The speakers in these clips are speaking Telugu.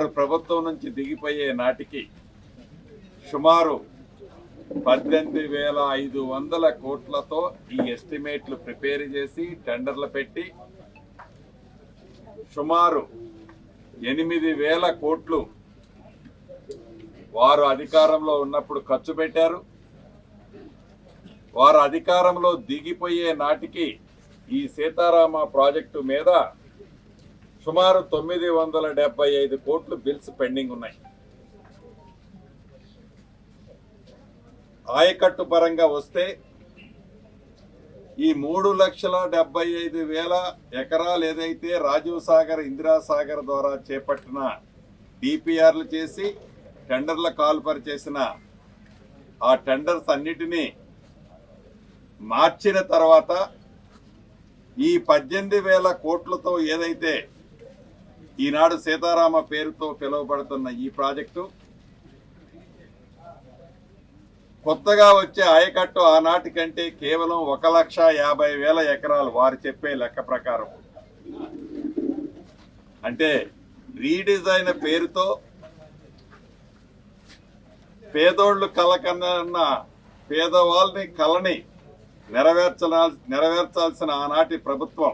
వారు ప్రభుత్వం నుంచి దిగిపోయే నాటికి సుమారు 18,500 కోట్లతో ఈ ఎస్టిమేట్లు ప్రిపేర్ చేసి టెండర్లు పెట్టి సుమారు 8,000 కోట్లు వారు అధికారంలో ఉన్నప్పుడు ఖర్చు పెట్టారు. వారు అధికారంలో దిగిపోయే నాటికి ఈ సీతారామ ప్రాజెక్టు మీద సుమారు 975 కోట్లు బిల్స్ పెండింగ్ ఉన్నాయి. ఆయకట్టు పరంగా వస్తే ఈ 3,75,000 ఎకరాలు ఏదైతే రాజీవ్ సాగర్, ఇందిరా సాగర్ ద్వారా చేపట్టిన డిపిఆర్లు చేసి టెండర్ల కాల్పరి చేసిన ఆ టెండర్స్ అన్నిటినీ మార్చిన తర్వాత ఈ 18,000 కోట్లతో ఏదైతే ఈనాడు సీతారామ పేరుతో పిలువబడుతున్న ఈ ప్రాజెక్టు కొత్తగా వచ్చే ఆయకట్టు ఆనాటి కంటే కేవలం 1,50,000 ఎకరాలు వారు చెప్పే లెక్క ప్రకారం. అంటే రీడిజైన్ పేరుతో పేదోళ్ళు కలకన్న పేదవాళ్ళని కలని నెరవేర్చాల్సిన ఆనాటి ప్రభుత్వం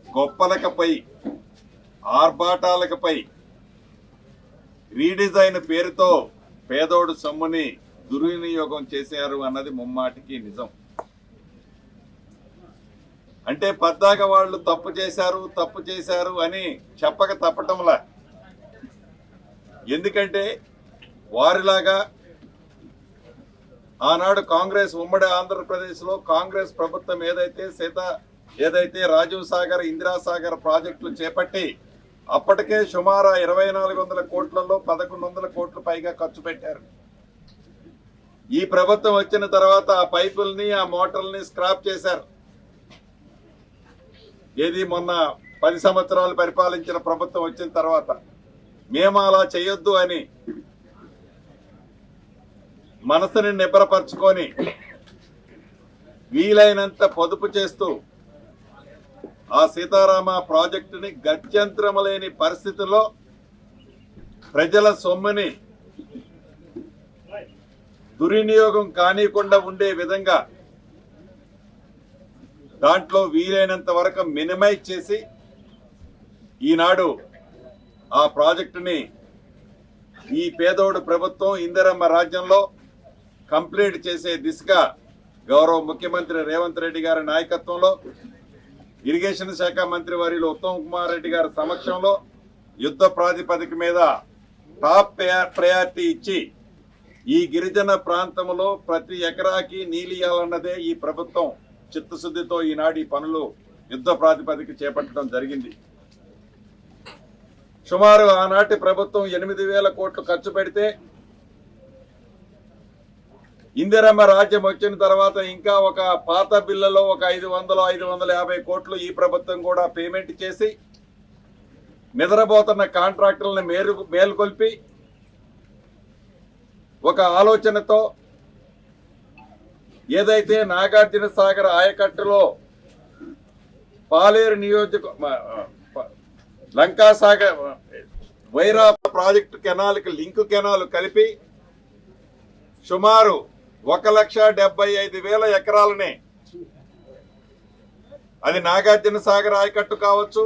గొప్పలకపై ఆర్భాటాలకపై రీడిజైన్ పేరుతో పేదోడు సొమ్ముని దుర్వినియోగం చేశారు అన్నది ముమ్మాటికి నిజం. అంటే పద్దాక వాళ్ళు తప్పు చేశారు అని చెప్పక తప్పటంలా. ఎందుకంటే వారిలాగా ఆనాడు కాంగ్రెస్ ఉమ్మడి ఆంధ్రప్రదేశ్లో కాంగ్రెస్ ప్రభుత్వం ఏదైతే రాజీవ్ సాగర్, ఇందిరా సాగర్ ప్రాజెక్టులు చేపట్టి అప్పటికే సుమారు 2,400 కోట్లలో 1,100 కోట్ల పైగా ఖర్చు పెట్టారు. ఈ ప్రభుత్వం వచ్చిన తర్వాత ఆ పైపుల్ని, ఆ మోటార్లని స్క్రాప్ చేశారు. ఏది మొన్న 10 సంవత్సరాలు పరిపాలించిన ప్రభుత్వం వచ్చిన తర్వాత మేము అలా చేయొద్దు అని మనసుని నిబ్బరపరుచుకొని వీలైనంత పొదుపు చేస్తూ ఆ సీతారామ ప్రాజెక్టుని గత్యంతరం లేని పరిస్థితుల్లో ప్రజల సొమ్ముని దుర్వినియోగం కానికుండా ఉండే విధంగా దాంట్లో వీలైనంత వరకు మినిమైజ్ చేసి ఈనాడు ఆ ప్రాజెక్టుని ఈ పేదోడు ప్రభుత్వం ఇందిరమ్మ రాజ్యంలో కంప్లీట్ చేసే దిశగా గౌరవ ముఖ్యమంత్రి రేవంత్ రెడ్డి గారి నాయకత్వంలో, ఇరిగేషన్ శాఖ మంత్రి వర్యులు ఉత్తమ్ కుమార్ రెడ్డి గారి సమక్షంలో యుద్ధ ప్రాతిపదిక మీద టాప్ ప్రయారిటీ ఇచ్చి ఈ గిరిజన ప్రాంతంలో ప్రతి ఎకరాకి నీలియాలన్నదే ఈ ప్రభుత్వం చిత్తశుద్ధితో ఈనాడు ఈ పనులు యుద్ధ ప్రాతిపదిక చేపట్టడం జరిగింది. సుమారు ఆనాటి ప్రభుత్వం 8,000 కోట్లు ఖర్చు పెడితే ఇందిరమ్మ రాజ్యం వచ్చిన తర్వాత ఇంకా ఒక పాత బిల్లులో ఒక 500-550 కోట్లు ఈ ప్రభుత్వం కూడా పేమెంట్ చేసి నిద్రపోతున్న కాంట్రాక్టర్లను మేల్కొల్పి ఒక ఆలోచనతో ఏదైతే నాగార్జున సాగర్ ఆయకట్టులో పాలేరు లంకా సాగర్ వైరా ప్రాజెక్టు కెనాల్కి లింక్ కెనాల్ కలిపి సుమారు 1,75,000 ఎకరాలని, అది నాగార్జున సాగర్ ఆయకట్టు కావచ్చు,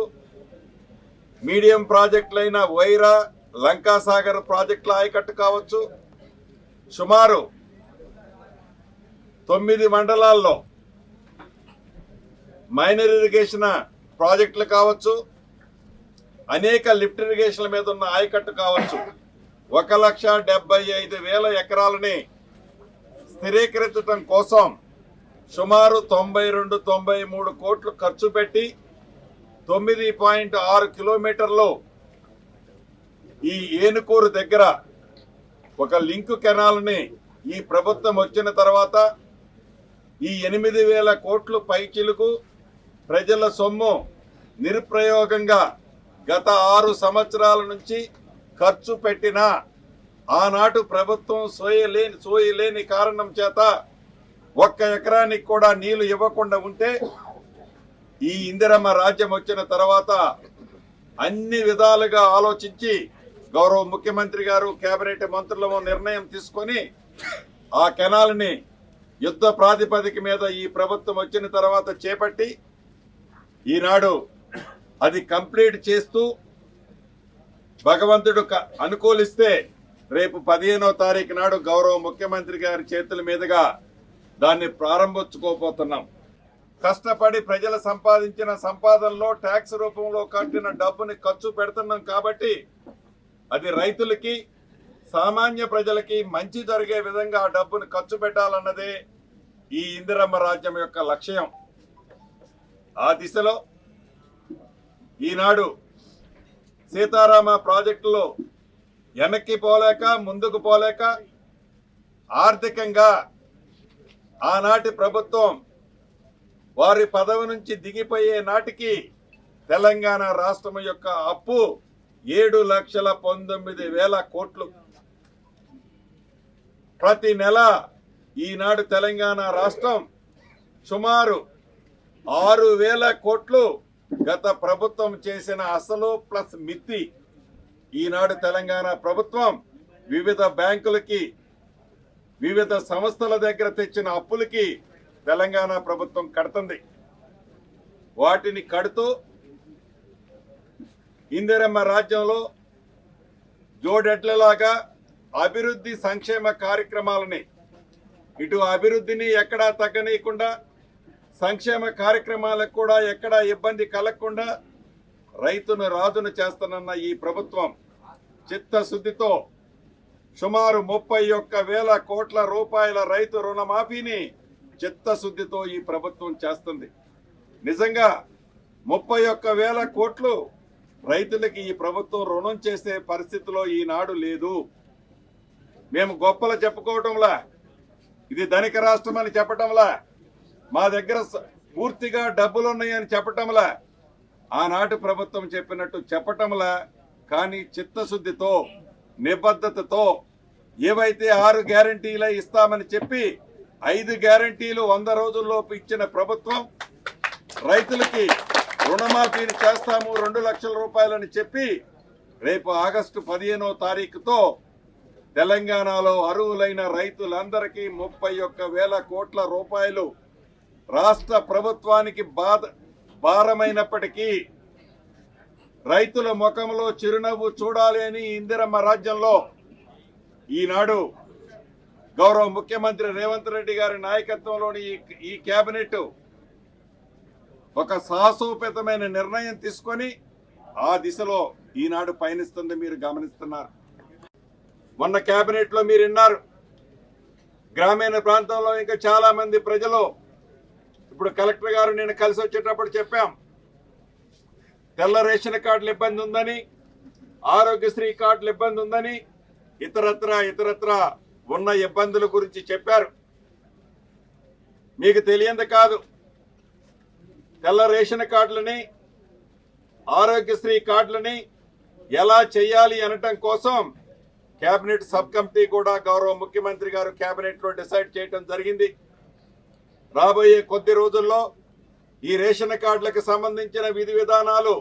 మీడియం ప్రాజెక్టులైన వైరా, లంకా సాగర్ ప్రాజెక్టుల ఆయకట్టు కావచ్చు, సుమారు 9 మండలాల్లో మైనర్ ఇరిగేషన్ ప్రాజెక్టులు కావచ్చు, అనేక లిఫ్ట్ ఇరిగేషన్ల మీద ఉన్న ఆయకట్టు కావచ్చు, 1,75,000 ఎకరాలని స్థిరీకరించడం కోసం సుమారు 92-93 కోట్లు ఖర్చు పెట్టి 9.6 కిలోమీటర్లు ఈ ఏనుకూరు దగ్గర ఒక లింక్ కెనాల్ని ఈ ప్రభుత్వం వచ్చిన తర్వాత ఈ 8,000 కోట్లు పైచిలుకు ప్రజల సొమ్ము నిరుప్రయోగంగా గత 6 సంవత్సరాల నుంచి ఖర్చు పెట్టిన ఆనాటు ప్రభుత్వం సోయలేని కారణం చేత 1 ఎకరానికి కూడా నీళ్లు ఇవ్వకుండా ఉంటే ఈ ఇందిరమ్మ రాజ్యం వచ్చిన తర్వాత అన్ని విధాలుగా ఆలోచించి గౌరవ ముఖ్యమంత్రి గారు కేబినెట్ మంత్రులము నిర్ణయం తీసుకొని ఆ కెనాల్ని యుద్ధ ప్రాతిపదిక మీద ఈ ప్రభుత్వం వచ్చిన తర్వాత చేపట్టి ఈనాడు అది కంప్లీట్ చేస్తూ భగవంతుడు అనుకూలిస్తే రేపు 15వ తారీఖు నాడు గౌరవ ముఖ్యమంత్రి గారి చేతుల మీదుగా దాన్ని ప్రారంభించుకోబోతున్నాం. కష్టపడి ప్రజలు సంపాదించిన సంపాదనలో ట్యాక్స్ రూపంలో కట్టిన డబ్బుని ఖర్చు పెడుతున్నాం కాబట్టి అది రైతులకి సామాన్య ప్రజలకి మంచి జరిగే విధంగా ఆ డబ్బును ఖర్చు పెట్టాలన్నదే ఈ ఇందిరమ్మ రాజ్యం యొక్క లక్ష్యం. ఆ దిశలో ఈనాడు సీతారామ ప్రాజెక్టులో వెనక్కి పోలేక ముందుకు పోలేక ఆర్థికంగా ఆనాటి ప్రభుత్వం వారి పదవి నుంచి దిగిపోయే నాటికి తెలంగాణ రాష్ట్రం యొక్క అప్పు 7,19,000 కోట్లు. ప్రతి నెల ఈనాడు తెలంగాణ రాష్ట్రం సుమారు 6,000 కోట్లు గత ప్రభుత్వం చేసిన అసలు ప్లస్ మిత్తి ఈనాడు తెలంగాణ ప్రభుత్వం వివిధ బ్యాంకులకి వివిధ సంస్థల దగ్గర తెచ్చిన అప్పులకి తెలంగాణ ప్రభుత్వం కడుతుంది. వాటిని కడుతూ ఇందిరమ్మ రాజ్యంలో జోడెడ్లలాగా అభివృద్ధి సంక్షేమ కార్యక్రమాలని ఇటు అభివృద్ధిని ఎక్కడా తగ్గనీయకుండా సంక్షేమ కార్యక్రమాలకు కూడా ఎక్కడా ఇబ్బంది కలగకుండా రైతును రాజును చేస్తానన్న ఈ ప్రభుత్వం చిత్తశుద్ధితో సుమారు 31,000 కోట్ల రూపాయల రైతు రుణమాఫీని చిత్తశుద్ధితో ఈ ప్రభుత్వం చేస్తుంది. నిజంగా 31,000 కోట్లు రైతులకి ఈ ప్రభుత్వం రుణం చేసే పరిస్థితిలో ఈనాడు లేదు. మేము గొప్పలు చెప్పుకోవటంలా, ఇది ధనిక రాష్ట్రం అని చెప్పటంలా, మా దగ్గర పూర్తిగా డబ్బులున్నాయని చెప్పటంలా, ఆనాటి ప్రభుత్వం చెప్పినట్టు చెప్పటంలా, కానీ చిత్తశుద్ధితో నిబద్ధతతో ఏవైతే 6 గ్యారంటీలు ఇస్తామని చెప్పి 5 గ్యారంటీలు 100 రోజుల్లోపు ఇచ్చిన ప్రభుత్వం రైతులకి రుణమాఫీని చేస్తాము 2 లక్షల రూపాయలని చెప్పి రేపు ఆగస్టు 15వ తారీఖుతో తెలంగాణలో అర్హులైన రైతులందరికీ 31,000 కోట్ల రూపాయలు రాష్ట్ర ప్రభుత్వానికి భారమైనప్పటికీ రైతుల ముఖంలో చిరునవ్వు చూడాలి అని ఇందిరమ్మ రాజ్యంలో ఈనాడు గౌరవ ముఖ్యమంత్రి రేవంత్ రెడ్డి గారి నాయకత్వంలోని ఈ కేబినెట్ ఒక సాహసోపేతమైన నిర్ణయం తీసుకొని ఆ దిశలో ఈనాడు పయనిస్తుంది. మీరు గమనిస్తున్నారు. మొన్న కేబినెట్ లో మీరు విన్నారు, గ్రామీణ ప్రాంతంలో ఇంకా చాలా మంది ప్రజలు, ఇప్పుడు కలెక్టర్ గారు నేను కలిసి వచ్చేటప్పుడు చెప్పాం, తెల్ల రేషన్ కార్డులు ఇబ్బంది ఉందని, ఆరోగ్యశ్రీ కార్డులు ఇబ్బంది ఉందని, ఇతరత్ర ఉన్న ఇబ్బందుల గురించి చెప్పారు. మీకు తెలియంది కాదు, తెల్ల రేషన్ కార్డులని ఆరోగ్యశ్రీ కార్డులని ఎలా చేయాలి అనటం కోసం కేబినెట్ సబ్ కమిటీ కూడా గౌరవ ముఖ్యమంత్రి గారు కేబినెట్ లో డిసైడ్ చేయడం జరిగింది. రాబోయే కొద్ది రోజుల్లో ఈ రేషన్ కార్డులకు సంబంధించిన విధి విధానాలు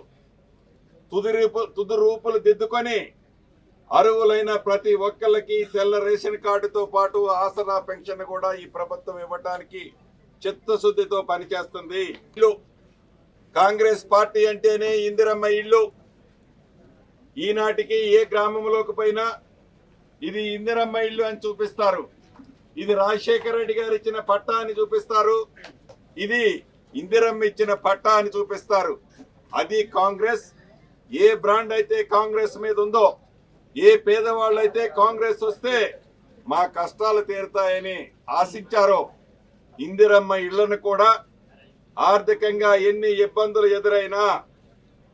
తుది రూపులు దిద్దుకొని అర్హులైన ప్రతి ఒక్కరికి తెల్ల రేషన్ కార్డుతో పాటు ఆసరా పెన్షన్ కూడా ఈ ప్రభుత్వం ఇవ్వడానికి చిత్తశుద్ధితో పనిచేస్తుంది. కాంగ్రెస్ పార్టీ అంటేనే ఇందిరమ్మ ఇల్లు. ఈనాటికి ఏ గ్రామంలోకి పోయినా ఇది ఇందిరమ్మ ఇల్లు అని చూపిస్తారు, ఇది రాజశేఖర రెడ్డి గారు ఇచ్చిన పట్టా అని చూపిస్తారు, ఇది ఇందిరమ్మ ఇచ్చిన పట్టా అని చూపిస్తారు. అది కాంగ్రెస్. ఏ బ్రాండ్ అయితే కాంగ్రెస్ మీద ఉందో, ఏ పేదవాళ్ళైతే కాంగ్రెస్ వస్తే మా కష్టాలు తీరుతాయని ఆశించారో, ఇందిరమ్మ ఇళ్లను కూడా ఆర్థికంగా ఎన్ని ఇబ్బందులు ఎదురైనా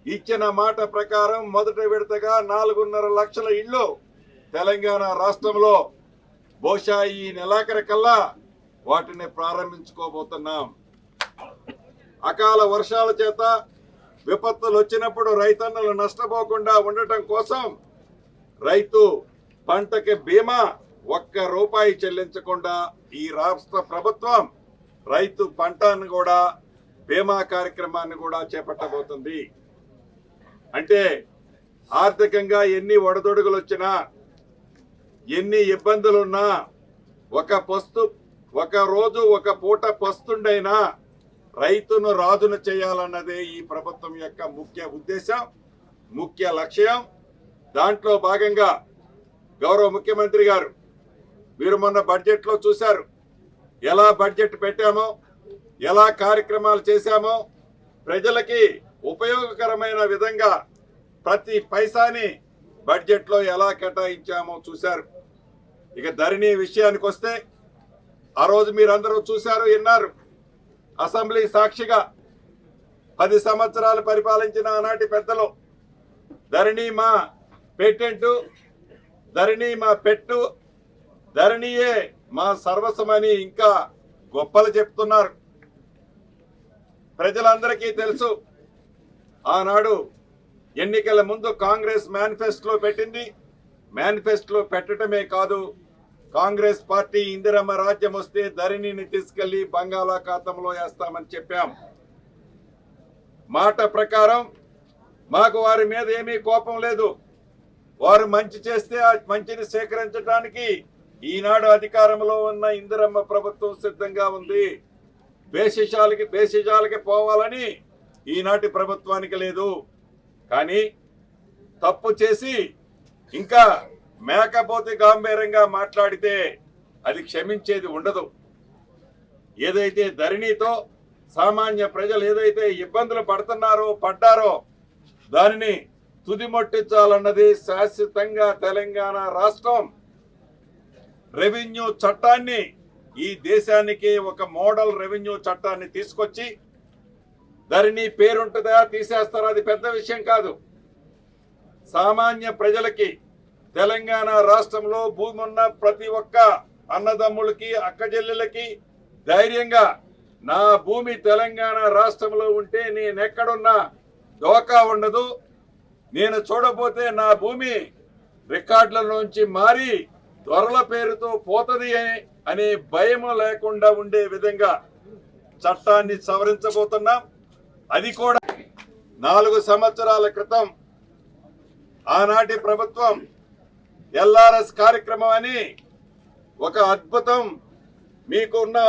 ఇచ్చిన మాట ప్రకారం మొదటి విడతగా 4.5 లక్షల ఇళ్లు తెలంగాణ రాష్ట్రంలో బహుశా ఈ నెలాఖరికల్లా వాటిని ప్రారంభించుకోబోతున్నాం. అకాల వర్షాల చేత విపత్తులు వచ్చినప్పుడు రైతన్నలు నష్టపోకుండా ఉండటం కోసం రైతు పంటకి బీమా 1 రూపాయి చెల్లించకుండా ఈ రాష్ట్ర ప్రభుత్వం రైతు పంటను కూడా బీమా కార్యక్రమాన్ని కూడా చేపట్టబోతుంది. అంటే ఆర్థికంగా ఎన్ని ఒడదొడుగులు వచ్చినా, ఎన్ని ఇబ్బందులున్నా, ఒక రోజు ఒక పూట పస్తుండైనా రైతును రాజును చేయాలన్నదే ఈ ప్రభుత్వం యొక్క ముఖ్య ఉద్దేశం, ముఖ్య లక్ష్యం. దాంట్లో భాగంగా గౌరవ ముఖ్యమంత్రి గారు, మీరు మొన్న బడ్జెట్లో చూశారు ఎలా బడ్జెట్ పెట్టామో, ఎలా కార్యక్రమాలు చేశామో, ప్రజలకి ఉపయోగకరమైన విధంగా ప్రతి పైసాని బడ్జెట్లో ఎలా కేటాయించామో చూశారు. ఇక ధరణి విషయానికి వస్తే, ఆ రోజు మీరందరూ చూశారు, విన్నారు. అసెంబ్లీ సాక్షిగా 10 సంవత్సరాలు పరిపాలించిన ఆనాటి పెద్దలు ధరణి మా పేటెంటు, ధరణి మా పెట్టు, ధరణియే మా సర్వస్వమని ఇంకా గొప్పలు చెప్తున్నారు. ప్రజలందరికీ తెలుసు, ఆనాడు ఎన్నికల ముందు కాంగ్రెస్ మేనిఫెస్టోలో పెట్టింది. మేనిఫెస్టోలో పెట్టడమే కాదు, కాంగ్రెస్ పార్టీ ఇందిరమ్మ రాజ్యం వస్తే ధరణిని తీసుకెళ్లి బంగాళాఖాతంలో వేస్తామని చెప్పాం. మాట ప్రకారం మాకు వారి మీద ఏమీ కోపం లేదు. వారు మంచి చేస్తే ఆ మంచిని సేకరించడానికి ఈనాడు అధికారంలో ఉన్న ఇందిరమ్మ ప్రభుత్వం సిద్ధంగా ఉంది. బేసిజాలకి పోవాలని ఈనాటి ప్రభుత్వానికి లేదు. కానీ తప్పు చేసి ఇంకా మేకపోతే గాంభీర్యంగా మాట్లాడితే అది క్షమించేది ఉండదు. ఏదైతే ధరణితో సామాన్య ప్రజలు ఏదైతే ఇబ్బందులు పడ్డారో దానిని తుదిమొట్టించాలన్నది శాశ్వతంగా తెలంగాణ రాష్ట్రం రెవెన్యూ చట్టాన్ని, ఈ దేశానికి ఒక మోడల్ రెవెన్యూ చట్టాన్ని తీసుకొచ్చి, ధరణి పేరుంటుందా తీసేస్తారా అది పెద్ద విషయం కాదు. సామాన్య ప్రజలకి తెలంగాణ రాష్ట్రంలో భూమి ఉన్న ప్రతి ఒక్క అన్నదమ్ములకి, అక్కజెల్లెలకి ధైర్యంగా నా భూమి తెలంగాణ రాష్ట్రంలో ఉంటే నేనెక్కడున్నా దోకా ఉండదు, నేను చూడబోతే నా భూమి రికార్డుల నుంచి మారి దొరల పేరుతో పోతది అనే భయం లేకుండా ఉండే విధంగా చట్టాన్ని సవరించబోతున్నాం. అది కూడా 4 సంవత్సరాల క్రితం ఆనాటి ప్రభుత్వం ఎల్ఆర్ఎస్ కార్యక్రమం అని ఒక అద్భుతం, మీకున్న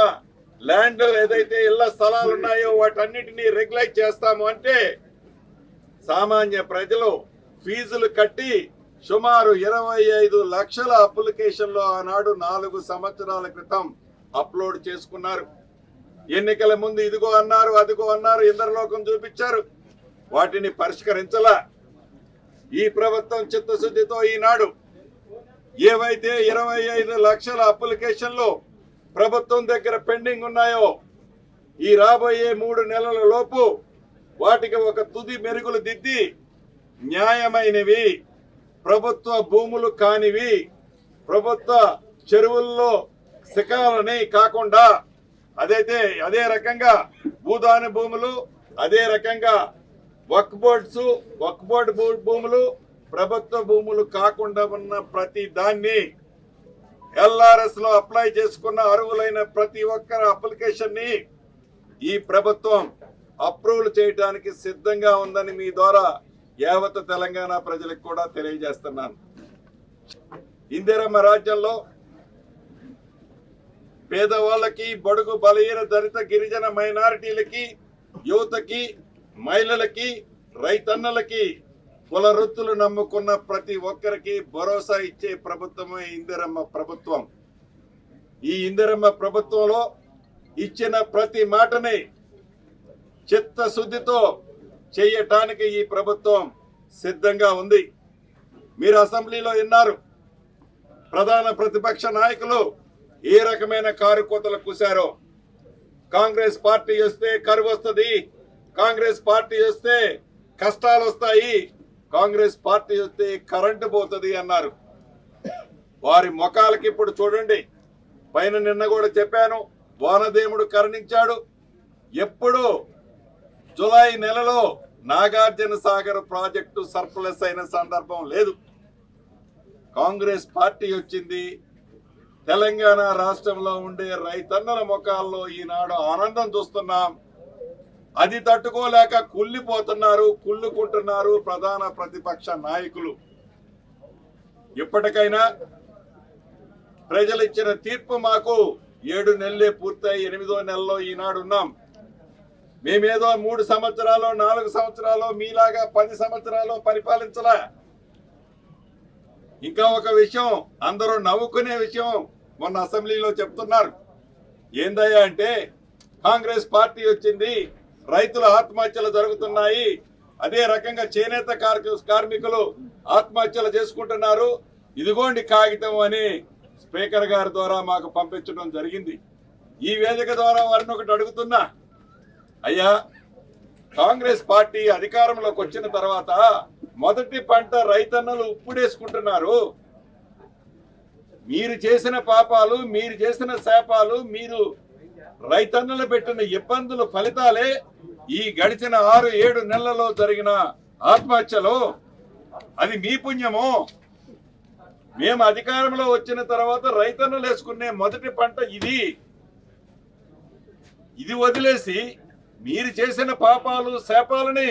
ల్యాండ్ ఏదైతే ఇళ్ల స్థలాలు ఉన్నాయో వాటన్నిటినీ రెగ్యులైజ్ చేస్తాము అంటే సామాన్య ప్రజలు ఫీజులు కట్టి సుమారు 25 లక్షల అప్లికేషన్లు ఆనాడు 4 సంవత్సరాల క్రితం అప్లోడ్ చేసుకున్నారు. ఎన్నికల ముందు ఇదిగో అన్నారు, అదిగో అన్నారు, ఇంద్రలోకం చూపించారు, వాటిని పరిష్కరించలా. ఈ ప్రభుత్వం చిత్తశుద్ధితో ఈనాడు ఏవైతే 25 లక్షల అప్లికేషన్లు ప్రభుత్వం దగ్గర పెండింగ్ ఉన్నాయో ఈ రాబోయే 3 నెలల లోపు వాటికి ఒక తుది మెరుగులు దిద్ది న్యాయమైనవి, ప్రభుత్వ భూములు కానివి, ప్రభుత్వ చెరువుల్లో శిఖరాలని కాకుండా అదే రకంగా భూదాన భూములు, అదే రకంగా వక్ఫ్ బోర్డు భూములు, ప్రభుత్వ భూములు కాకుండా ఉన్న ప్రతి దాన్ని ఎల్ఆర్ఎస్ లో అప్లై చేసుకున్న అర్హులైన ప్రతి ఒక్కరి అప్లికేషన్ ని ఈ ప్రభుత్వం అప్రూవల్ చేయడానికి సిద్ధంగా ఉందని మీ ద్వారా యావత్ తెలంగాణ ప్రజలకు కూడా తెలియజేస్తున్నాను. ఇందిరమ్మ రాజ్యంలో పేదవాళ్ళకి, బడుగు బలహీన దళిత గిరిజన మైనారిటీలకి, యువతకి, మహిళలకి, రైతన్నలకి, కుల వృత్తులు నమ్ముకున్న ప్రతి ఒక్కరికి భరోసా ఇచ్చే ప్రభుత్వమే ఇందిరమ్మ ప్రభుత్వం. ఈ ఇందిరమ్మ ప్రభుత్వంలో ఇచ్చిన ప్రతి మాటని చిత్తశుద్ధితో చేయటానికి ఈ ప్రభుత్వం సిద్ధంగా ఉంది. మీరు అసెంబ్లీలో విన్నారు, ప్రధాన ప్రతిపక్ష నాయకులు ఏ రకమైన కారుకోతలు కూశారో. కాంగ్రెస్ పార్టీ వస్తే కరువు వస్తుంది, కాంగ్రెస్ పార్టీ వస్తే కష్టాలు వస్తాయి, కాంగ్రెస్ పార్టీ వస్తే కరెంటు పోతుంది అన్నారు. వారి ముఖాలకి ఇప్పుడు చూడండి. పైన నిన్న కూడా చెప్పాను, వానదేవుడు కరుణించాడు. ఎప్పుడు జులై నెలలో నాగార్జున సాగర్ ప్రాజెక్టు సర్ప్లస్ అయిన సందర్భం లేదు. కాంగ్రెస్ పార్టీ వచ్చింది. తెలంగాణ రాష్ట్రంలో ఉండే రైతన్నల ముఖాల్లో ఈనాడు ఆనందం చూస్తున్నాం. అది తట్టుకోలేక కుళ్ళుకుంటున్నారు ప్రధాన ప్రతిపక్ష నాయకులు. ఇప్పటికైనా ప్రజలు ఇచ్చిన తీర్పు మాకు 7 నెలలే పూర్తయి 8వ నెలలో ఈనాడు ఉన్నాం. మేమేదో 3 సంవత్సరాలు 4 సంవత్సరాలు మీలాగా 10 సంవత్సరాలు పరిపాలించలా. ఇంకా ఒక విషయం అందరూ నవ్వుకునే విషయం మొన్న అసెంబ్లీలో చెప్తున్నారు. ఏందయ్యా అంటే కాంగ్రెస్ పార్టీ వచ్చింది, రైతుల ఆత్మహత్యలు జరుగుతున్నాయి, అదే రకంగా చేనేత కార్మికులు ఆత్మహత్యలు చేసుకుంటున్నారు, ఇదిగోండి కాగితం అని స్పీకర్ గారి ద్వారా మాకు పంపించడం జరిగింది. ఈ వేదిక ద్వారా వారిని ఒకటి అడుగుతున్నా, అయ్యా కాంగ్రెస్ పార్టీ అధికారంలోకి వచ్చిన తర్వాత మొదటి పంట రైతన్నలు ఉప్పుడేసుకుంటున్నారు. మీరు చేసిన పాపాలు, మీరు చేసిన శాపాలు, మీరు రైతన్నలు పెట్టిన ఇబ్బందుల ఫలితాలే ఈ గడిచిన 6-7 నెలలలో జరిగిన ఆత్మహత్యలు. అది మీ పుణ్యము. మేము అధికారంలో వచ్చిన తర్వాత రైతన్నలు వేసుకునే మొదటి పంట ఇది వదిలేసి మీరు చేసిన పాపాలు శాపాలని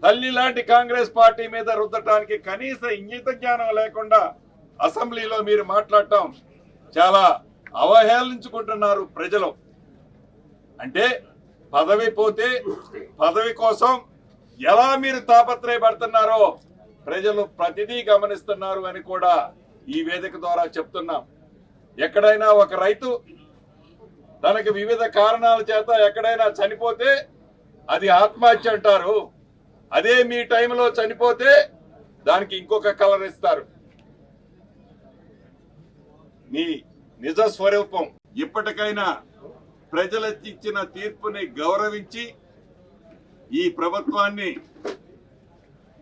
తల్లి లాంటి కాంగ్రెస్ పార్టీ మీద రుద్దటానికి కనీస ఇంగిత జ్ఞానం లేకుండా అసెంబ్లీలో మీరు మాట్లాడటం చాలా అవహేళించుకుంటున్నారు ప్రజలు. అంటే పదవి పోతే పదవి కోసం ఎలా మీరు తాపత్రయపడుతున్నారో ప్రజలు ప్రతిదీ గమనిస్తున్నారు అని కూడా ఈ వేదిక ద్వారా చెప్తున్నాం. ఎక్కడైనా ఒక రైతు తనకి వివిధ కారణాల చేత ఎక్కడైనా చనిపోతే అది ఆత్మహత్య అంటారు. అదే మీ టైంలో చనిపోతే దానికి ఇంకొక కలర్ ఇస్తారు. మీ నిజ స్వరూపం. ఇప్పటికైనా ప్రజలు ఇచ్చిన తీర్పుని గౌరవించి ఈ ప్రభుత్వాన్ని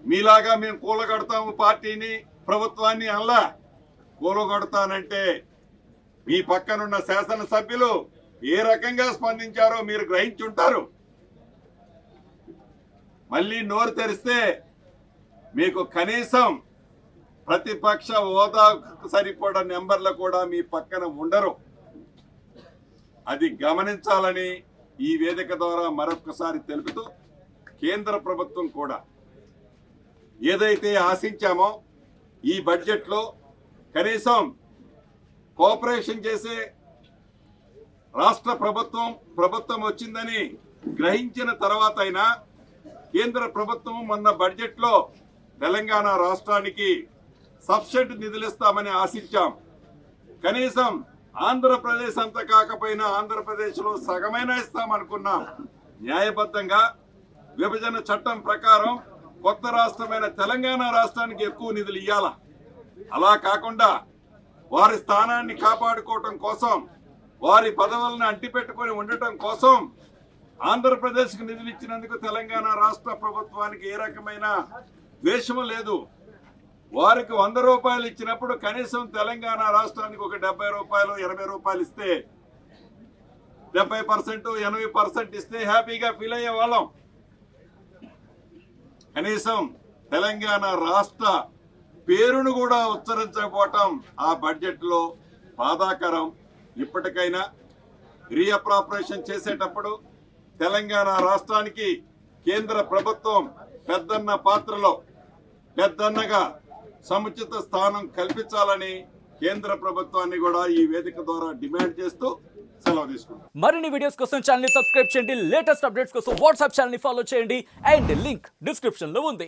మీలాగా మేము కూలగొడతాము పార్టీని ప్రభుత్వాన్ని అలా కూలగొడతానంటే మీ పక్కనున్న శాసనసభ్యులు ఏ రకంగా స్పందించారో మీరు గ్రహించుంటారు. మళ్ళీ నోరు తెరిస్తే మీకు కనీసం ప్రతిపక్ష హోదా సరిపడ నెంబర్లు కూడా మీ పక్కన ఉండరు. అది గమనించాలని ఈ వేదిక ద్వారా మరొకసారి తెలుపుతూ కేంద్ర ప్రభుత్వం కూడా ఏదైతే ఆశించామో ఈ బడ్జెట్లో కనీసం కోఆపరేషన్ చేసే రాష్ట్ర ప్రభుత్వం వచ్చిందని గ్రహించిన తర్వాత అయినా కేంద్ర ప్రభుత్వం మొన్న బడ్జెట్లో తెలంగాణ రాష్ట్రానికి సబ్సిడీ నిధులు ఇస్తామని ఆశించాం. కనీసం ఆంధ్రప్రదేశ్ అంతా కాకపోయినా ఆంధ్రప్రదేశ్లో సగమైనా ఇస్తామనుకున్నాం. న్యాయబద్ధంగా విభజన చట్టం ప్రకారం కొత్త రాష్ట్రమైన తెలంగాణ రాష్ట్రానికి ఎక్కువ నిధులు ఇవ్వాల. అలా కాకుండా వారి స్థానాన్ని కాపాడుకోవటం కోసం, వారి పదవులను అంటిపెట్టుకొని ఉండటం కోసం ఆంధ్రప్రదేశ్కి నిధులు ఇచ్చినందుకు తెలంగాణ రాష్ట్ర ప్రభుత్వానికి ఏ రకమైన ద్వేషము లేదు. వారికి 100 రూపాయలు ఇచ్చినప్పుడు కనీసం తెలంగాణ రాష్ట్రానికి ఒక 70 రూపాయలు 80 రూపాయలు ఇస్తే 70% 80% ఇస్తే హ్యాపీగా ఫీల్ అయ్యే వాళ్ళం. కనీసం తెలంగాణ రాష్ట్ర పేరును కూడా ఉచ్చరించకపోవటం ఆ బడ్జెట్లో బాధాకరం. ఇప్పటికైనా రీఅప్రాపరేషన్ చేసేటప్పుడు తెలంగాణ రాష్ట్రానికి కేంద్ర ప్రభుత్వం పెద్దన్న పాత్రలో పెద్దన్నగా సముచిత స్థానం కల్పించాలని కేంద్ర ప్రభుత్వాన్ని కూడా ఈ వేదిక ద్వారా డిమాండ్ చేస్తూ సెలవు తీసుకుంటాం. మరిన్ని వీడియోస్ కోసం ఛానల్ ని సబ్స్క్రైబ్ చేయండి. లేటెస్ట్ అప్డేట్స్ కోసం వాట్సాప్ ఛానల్ ని ఫాలో చేయండి. అండ్ లింక్ డిస్క్రిప్షన్ లో ఉంది.